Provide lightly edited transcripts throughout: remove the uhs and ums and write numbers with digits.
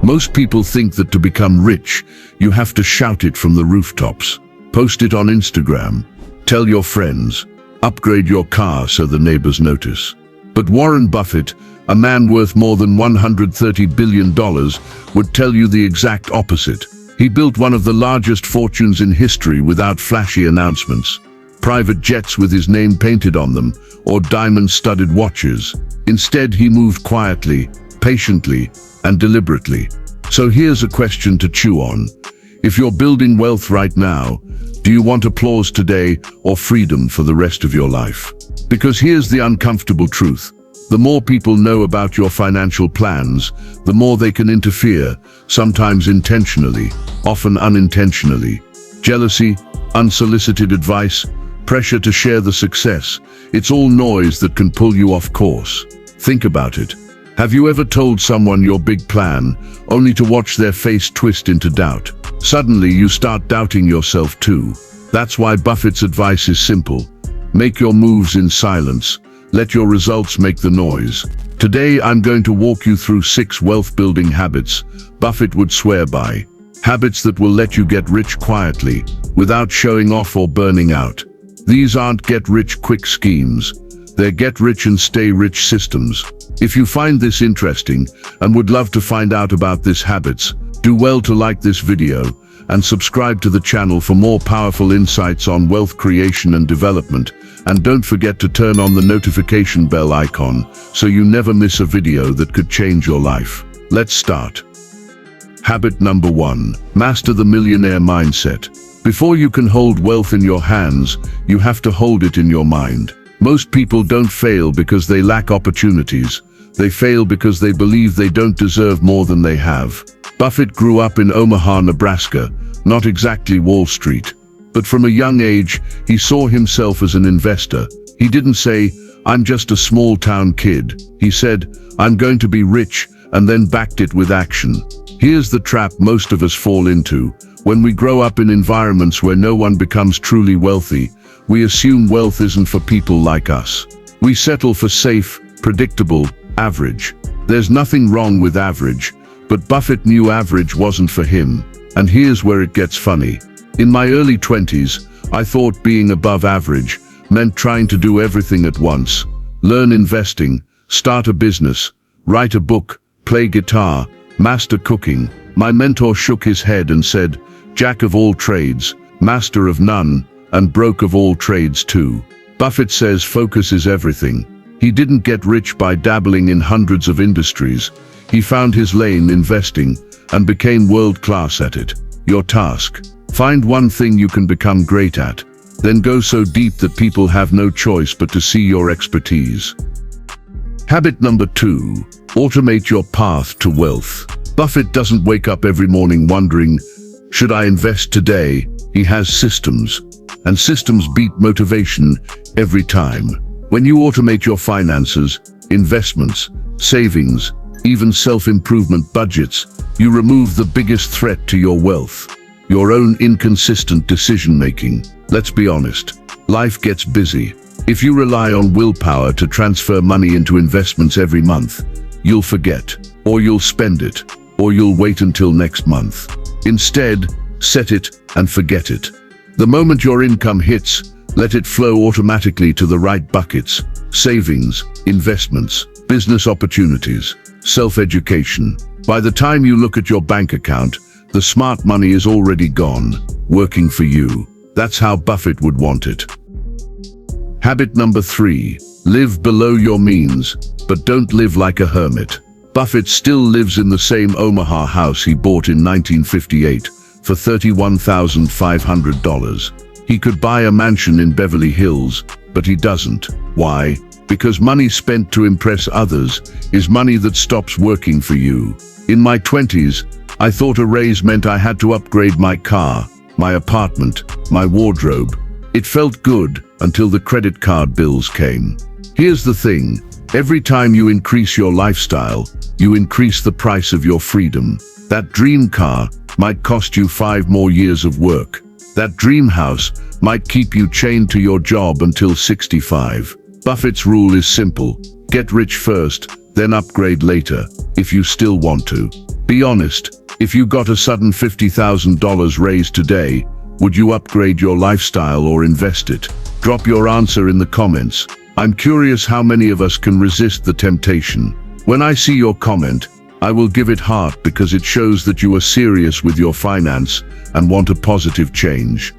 Most people think that to become rich, you have to shout it from the rooftops. Post it on Instagram. Tell your friends. Upgrade your car so the neighbors notice. But Warren Buffett, a man worth more than $130 billion, would tell you the exact opposite. He built one of the largest fortunes in history without flashy announcements. Private jets with his name painted on them, or diamond-studded watches. Instead, he moved quietly, patiently, and deliberately. So here's a question to chew on. If you're building wealth right now, do you want applause today or freedom for the rest of your life? Because here's the uncomfortable truth. The more people know about your financial plans, the more they can interfere, sometimes intentionally, often unintentionally. Jealousy, unsolicited advice, pressure to share the success. It's all noise that can pull you off course. Think about it. Have you ever told someone your big plan, only to watch their face twist into doubt? Suddenly you start doubting yourself too. That's why Buffett's advice is simple. Make your moves in silence. Let your results make the noise. Today I'm going to walk you through 6 wealth-building habits Buffett would swear by. Habits that will let you get rich quietly, without showing off or burning out. These aren't get-rich-quick schemes. They're get-rich-and-stay-rich systems. If you find this interesting and would love to find out about these habits, do well to like this video and subscribe to the channel for more powerful insights on wealth creation and development. And don't forget to turn on the notification bell icon so you never miss a video that could change your life. Let's start. Habit number 1. Master the millionaire mindset. Before you can hold wealth in your hands, you have to hold it in your mind. Most people don't fail because they lack opportunities. They fail because they believe they don't deserve more than they have. Buffett grew up in Omaha, Nebraska, not exactly Wall Street. But from a young age, he saw himself as an investor. He didn't say, "I'm just a small-town kid." He said, "I'm going to be rich," and then backed it with action. Here's the trap most of us fall into. When we grow up in environments where no one becomes truly wealthy, we assume wealth isn't for people like us. We settle for safe, predictable, average. There's nothing wrong with average, but Buffett knew average wasn't for him. And here's where it gets funny. In my early 20s, I thought being above average meant trying to do everything at once. Learn investing, start a business, write a book, play guitar, master cooking. My mentor shook his head and said, "Jack of all trades, master of none, and broke of all trades too." Buffett says focus is everything. He didn't get rich by dabbling in hundreds of industries. He found his lane, investing, and became world-class at it. Your task: find one thing you can become great at, then go so deep that people have no choice but to see your expertise. Habit number 2, automate your path to wealth. Buffett doesn't wake up every morning wondering, should I invest today? He has systems, and systems beat motivation every time. When you automate your finances, investments, savings, even self-improvement budgets, you remove the biggest threat to your wealth. Your own inconsistent decision-making. Let's be honest, life gets busy. If you rely on willpower to transfer money into investments every month, you'll forget, or you'll spend it, or you'll wait until next month. Instead, set it and forget it. The moment your income hits, let it flow automatically to the right buckets: savings, investments, business opportunities, self-education. By the time you look at your bank account, the smart money is already gone, working for you. That's how Buffett would want it. Habit number 3, live below your means, but don't live like a hermit. Buffett still lives in the same Omaha house he bought in 1958 for $31,500. He could buy a mansion in Beverly Hills, but he doesn't. Why? Because money spent to impress others is money that stops working for you. In my 20s, I thought a raise meant I had to upgrade my car, my apartment, my wardrobe. It felt good until the credit card bills came. Here's the thing, every time you increase your lifestyle, you increase the price of your freedom. That dream car might cost you 5 more years of work. That dream house might keep you chained to your job until 65. Buffett's rule is simple: get rich first, then upgrade later, if you still want to. Be honest, if you got a sudden $50,000 raise today, would you upgrade your lifestyle or invest it? Drop your answer in the comments. I'm curious how many of us can resist the temptation. When I see your comment, I will give it heart because it shows that you are serious with your finance and want a positive change.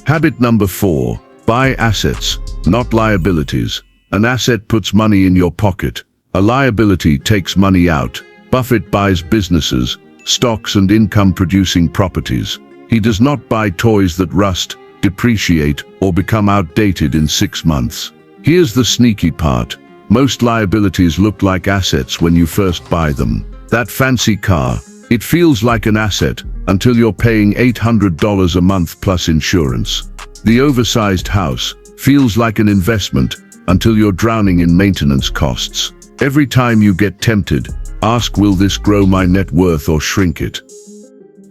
Habit number 4, buy assets, not liabilities. An asset puts money in your pocket. A liability takes money out. Buffett buys businesses, stocks and income-producing properties. He does not buy toys that rust, depreciate, or become outdated in 6 months. Here's the sneaky part. Most liabilities look like assets when you first buy them. That fancy car, it feels like an asset until you're paying $800 a month plus insurance. The oversized house feels like an investment until you're drowning in maintenance costs. Every time you get tempted, ask, will this grow my net worth or shrink it?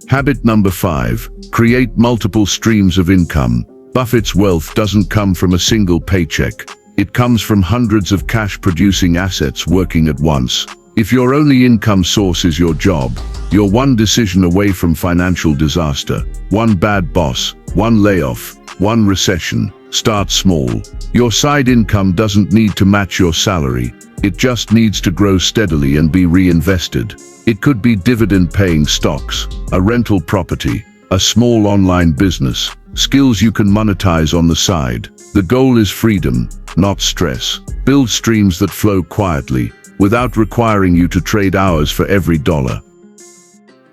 Habit number 5, create multiple streams of income. Buffett's wealth doesn't come from a single paycheck. It comes from hundreds of cash-producing assets working at once. If your only income source is your job, you're one decision away from financial disaster. One bad boss, one layoff, one recession. Start small. Your side income doesn't need to match your salary. It just needs to grow steadily and be reinvested. It could be dividend-paying stocks, a rental property, a small online business, skills you can monetize on the side. The goal is freedom, not stress. Build streams that flow quietly, without requiring you to trade hours for every dollar.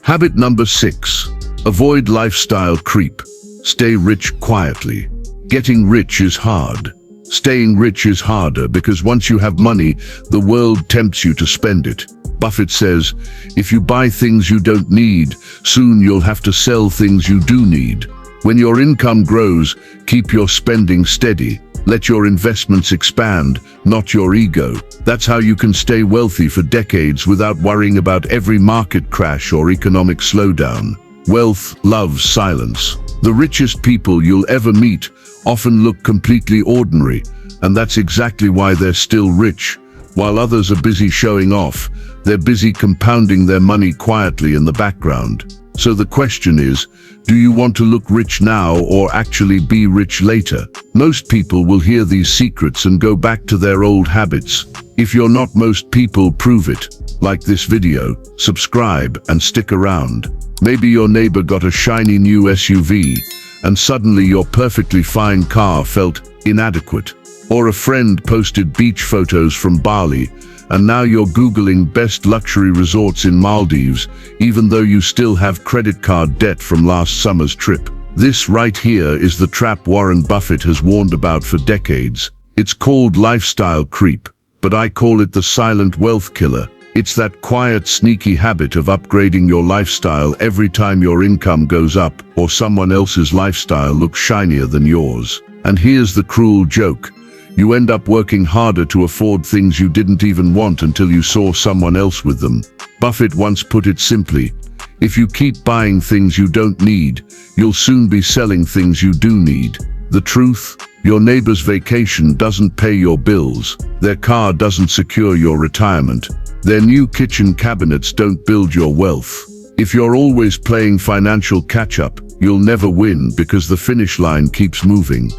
Habit number 6, avoid lifestyle creep. Stay rich quietly. Getting rich is hard. Staying rich is harder because once you have money, the world tempts you to spend it. Buffett says, if you buy things you don't need, soon you'll have to sell things you do need. When your income grows, keep your spending steady. Let your investments expand, not your ego. That's how you can stay wealthy for decades without worrying about every market crash or economic slowdown. Wealth loves silence. The richest people you'll ever meet often look completely ordinary, and that's exactly why they're still rich. While others are busy showing off, they're busy compounding their money quietly in the background. So the question is, do you want to look rich now or actually be rich later? Most people will hear these secrets and go back to their old habits. If you're not most people, prove it. Like this video, subscribe, and stick around. Maybe your neighbor got a shiny new SUV, and suddenly your perfectly fine car felt inadequate. Or a friend posted beach photos from Bali, and now you're Googling best luxury resorts in Maldives, even though you still have credit card debt from last summer's trip. This right here is the trap Warren Buffett has warned about for decades. It's called lifestyle creep, but I call it the silent wealth killer. It's that quiet, sneaky habit of upgrading your lifestyle every time your income goes up or someone else's lifestyle looks shinier than yours. And here's the cruel joke. You end up working harder to afford things you didn't even want until you saw someone else with them. Buffett once put it simply, if you keep buying things you don't need, you'll soon be selling things you do need. The truth? Your neighbor's vacation doesn't pay your bills. Their car doesn't secure your retirement. Their new kitchen cabinets don't build your wealth. If you're always playing financial catch-up, you'll never win because the finish line keeps moving.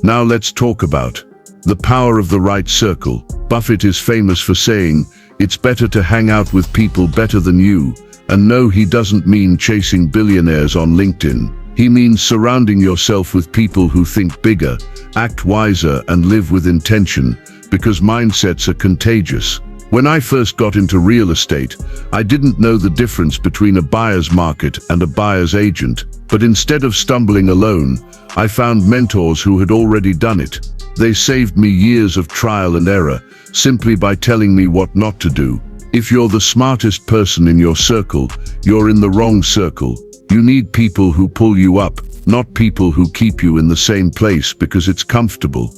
Now let's talk about the power of the right circle. Buffett is famous for saying, it's better to hang out with people better than you. And no, he doesn't mean chasing billionaires on LinkedIn. He means surrounding yourself with people who think bigger, act wiser, and live with intention, because mindsets are contagious. When I first got into real estate, I didn't know the difference between a buyer's market and a buyer's agent. But instead of stumbling alone, I found mentors who had already done it. They saved me years of trial and error, simply by telling me what not to do. If you're the smartest person in your circle, you're in the wrong circle. You need people who pull you up, not people who keep you in the same place because it's comfortable.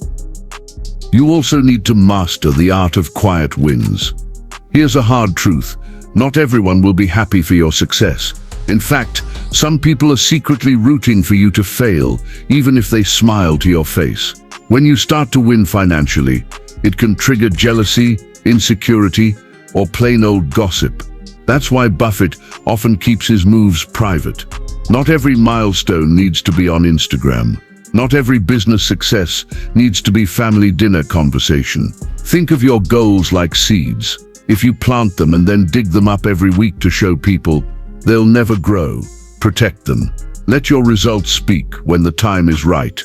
You also need to master the art of quiet wins. Here's a hard truth. Not everyone will be happy for your success. In fact, some people are secretly rooting for you to fail, even if they smile to your face. When you start to win financially, it can trigger jealousy, insecurity, or plain old gossip. That's why Buffett often keeps his moves private. Not every milestone needs to be on Instagram. Not every business success needs to be family dinner conversation. Think of your goals like seeds. If you plant them and then dig them up every week to show people, they'll never grow. Protect them. Let your results speak when the time is right.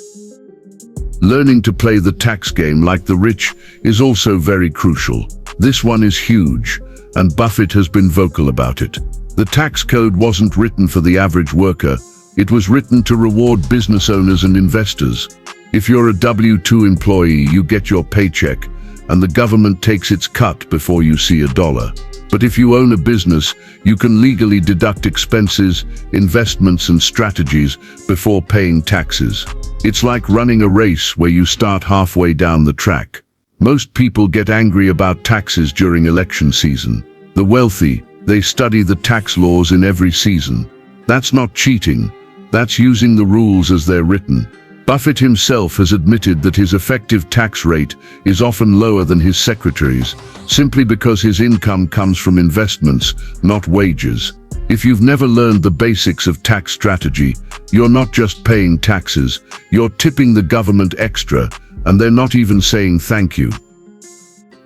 Learning to play the tax game like the rich is also very crucial. This one is huge, and Buffett has been vocal about it. The tax code wasn't written for the average worker. It was written to reward business owners and investors. If you're a W-2 employee, you get your paycheck, and the government takes its cut before you see a dollar. But if you own a business, you can legally deduct expenses, investments, and strategies before paying taxes. It's like running a race where you start halfway down the track. Most people get angry about taxes during election season. The wealthy, they study the tax laws in every season. That's not cheating. That's using the rules as they're written. Buffett himself has admitted that his effective tax rate is often lower than his secretary's, simply because his income comes from investments, not wages. If you've never learned the basics of tax strategy, you're not just paying taxes, you're tipping the government extra, and they're not even saying thank you.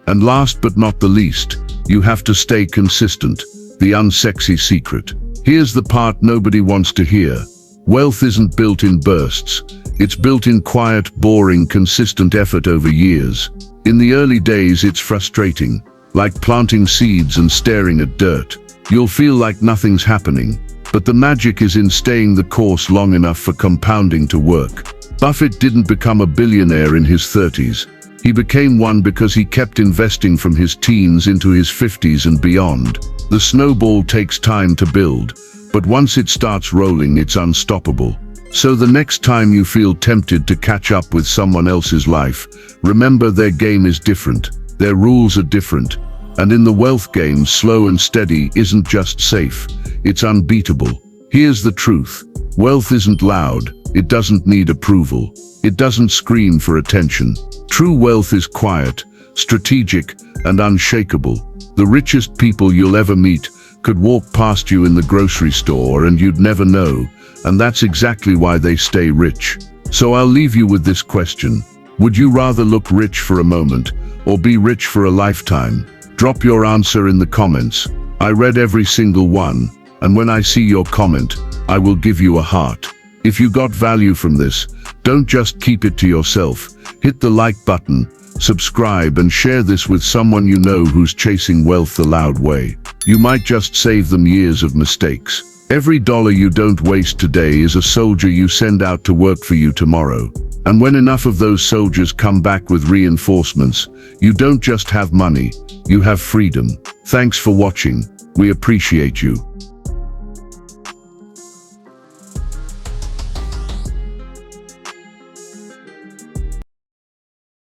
And last but not the least, you have to stay consistent, the unsexy secret. Here's the part nobody wants to hear. Wealth isn't built in bursts. It's built in quiet, boring, consistent effort over years. In the early days, it's frustrating, like planting seeds and staring at dirt. You'll feel like nothing's happening, but the magic is in staying the course long enough for compounding to work. Buffett didn't become a billionaire in his 30s. He became one because he kept investing from his teens into his 50s and beyond. The snowball takes time to build, but once it starts rolling, it's unstoppable. So the next time you feel tempted to catch up with someone else's life, remember their game is different, their rules are different, and in the wealth game, slow and steady isn't just safe, it's unbeatable. Here's the truth. Wealth isn't loud, it doesn't need approval, it doesn't scream for attention. True wealth is quiet, strategic, and unshakable. The richest people you'll ever meet could walk past you in the grocery store and you'd never know, and that's exactly why they stay rich. So I'll leave you with this question. Would you rather look rich for a moment or be rich for a lifetime? Drop your answer in the comments. I read every single one, and when I see your comment, I will give you a heart. If you got value from this, don't just keep it to yourself. Hit the like button, subscribe, and share this with someone you know who's chasing wealth the loud way. You might just save them years of mistakes. Every dollar you don't waste today is a soldier you send out to work for you tomorrow. And when enough of those soldiers come back with reinforcements, you don't just have money, you have freedom. Thanks for watching. We appreciate you.